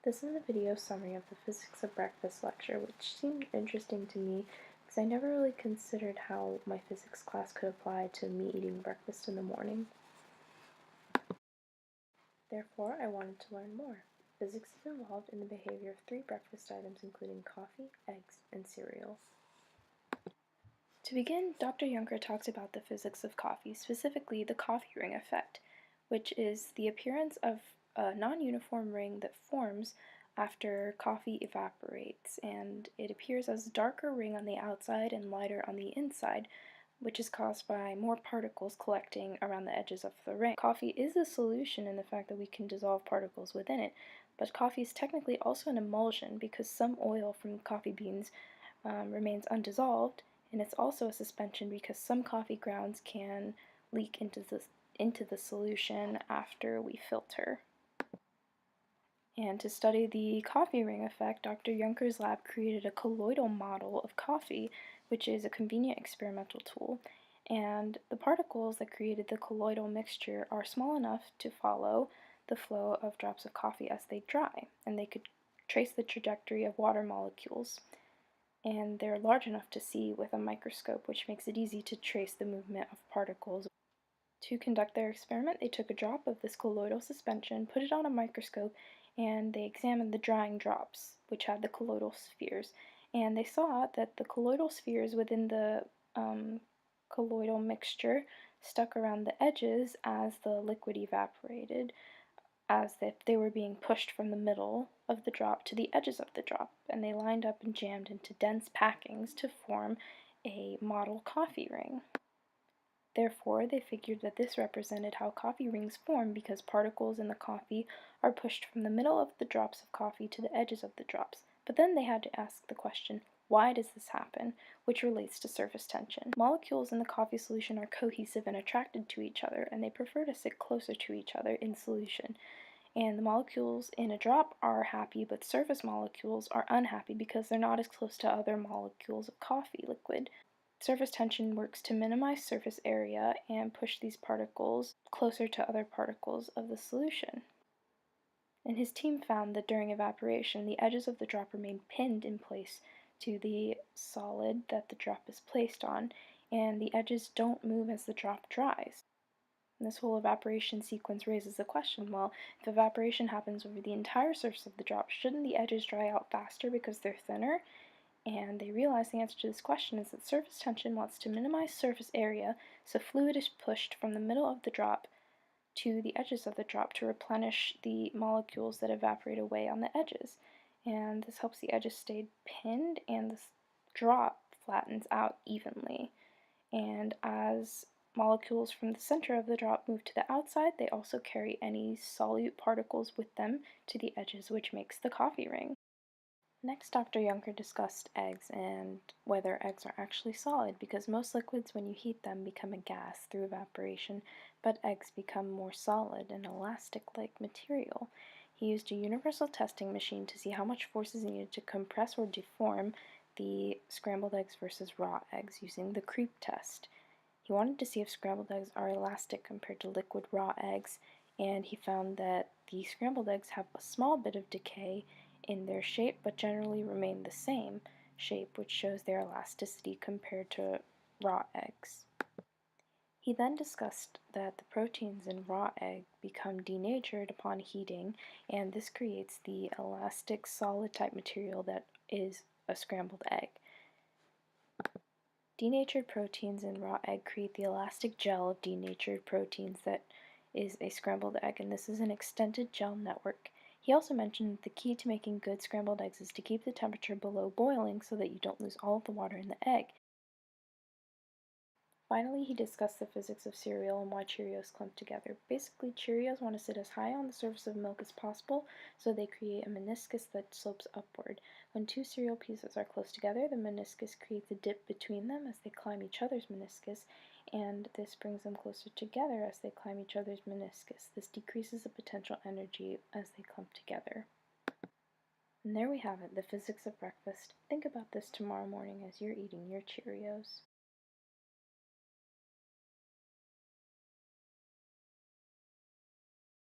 This is a video summary of the physics of breakfast lecture, which seemed interesting to me because I never really considered how my physics class could apply to me eating breakfast in the morning. Therefore, I wanted to learn more. Physics is involved in the behavior of 3 breakfast items, including coffee, eggs, and cereal. To begin, Dr. Juncker talks about the physics of coffee, specifically the coffee ring effect, which is the appearance of a non-uniform ring that forms after coffee evaporates, and it appears as a darker ring on the outside and lighter on the inside, which is caused by more particles collecting around the edges of the ring. Coffee is a solution in the fact that we can dissolve particles within it, but coffee is technically also an emulsion because some oil from coffee beans remains undissolved, and it's also a suspension because some coffee grounds can leak into the solution after we filter. And to study the coffee ring effect, Dr. Juncker's lab created a colloidal model of coffee, which is a convenient experimental tool. And the particles that created the colloidal mixture are small enough to follow the flow of drops of coffee as they dry, and they could trace the trajectory of water molecules. And they're large enough to see with a microscope, which makes it easy to trace the movement of particles. To conduct their experiment, they took a drop of this colloidal suspension, put it on a microscope, and they examined the drying drops, which had the colloidal spheres. And they saw that the colloidal spheres within the colloidal mixture stuck around the edges as the liquid evaporated, as if they were being pushed from the middle of the drop to the edges of the drop, and they lined up and jammed into dense packings to form a model coffee ring. Therefore, they figured that this represented how coffee rings form because particles in the coffee are pushed from the middle of the drops of coffee to the edges of the drops. But then they had to ask the question, why does this happen? Which relates to surface tension. Molecules in the coffee solution are cohesive and attracted to each other, and they prefer to sit closer to each other in solution. And the molecules in a drop are happy, but surface molecules are unhappy because they're not as close to other molecules of coffee liquid. Surface tension works to minimize surface area and push these particles closer to other particles of the solution. And his team found that during evaporation, the edges of the drop remain pinned in place to the solid that the drop is placed on, and the edges don't move as the drop dries. And this whole evaporation sequence raises the question, well, if evaporation happens over the entire surface of the drop, shouldn't the edges dry out faster because they're thinner? And they realized the answer to this question is that surface tension wants to minimize surface area, so fluid is pushed from the middle of the drop to the edges of the drop to replenish the molecules that evaporate away on the edges. And this helps the edges stay pinned and this drop flattens out evenly. And as molecules from the center of the drop move to the outside, they also carry any solute particles with them to the edges, which makes the coffee ring. Next, Dr. Juncker discussed eggs and whether eggs are actually solid, because most liquids, when you heat them, become a gas through evaporation, but eggs become more solid and elastic-like material. He used a universal testing machine to see how much force is needed to compress or deform the scrambled eggs versus raw eggs using the creep test. He wanted to see if scrambled eggs are elastic compared to liquid raw eggs, and he found that the scrambled eggs have a small bit of decay in their shape, but generally remain the same shape, which shows their elasticity compared to raw eggs. He then discussed that the proteins in raw egg become denatured upon heating, and this creates the elastic solid type material that is a scrambled egg. Denatured proteins in raw egg create the elastic gel of denatured proteins that is a scrambled egg, and this is an extended gel network. He also mentioned that the key to making good scrambled eggs is to keep the temperature below boiling so that you don't lose all of the water in the egg. Finally, he discussed the physics of cereal and why Cheerios clump together. Basically, Cheerios want to sit as high on the surface of milk as possible, so they create a meniscus that slopes upward. When 2 cereal pieces are close together, the meniscus creates a dip between them as they climb each other's meniscus, and this brings them closer together as they climb each other's meniscus. This decreases the potential energy as they clump together. And there we have it, the physics of breakfast. Think about this tomorrow morning as you're eating your Cheerios.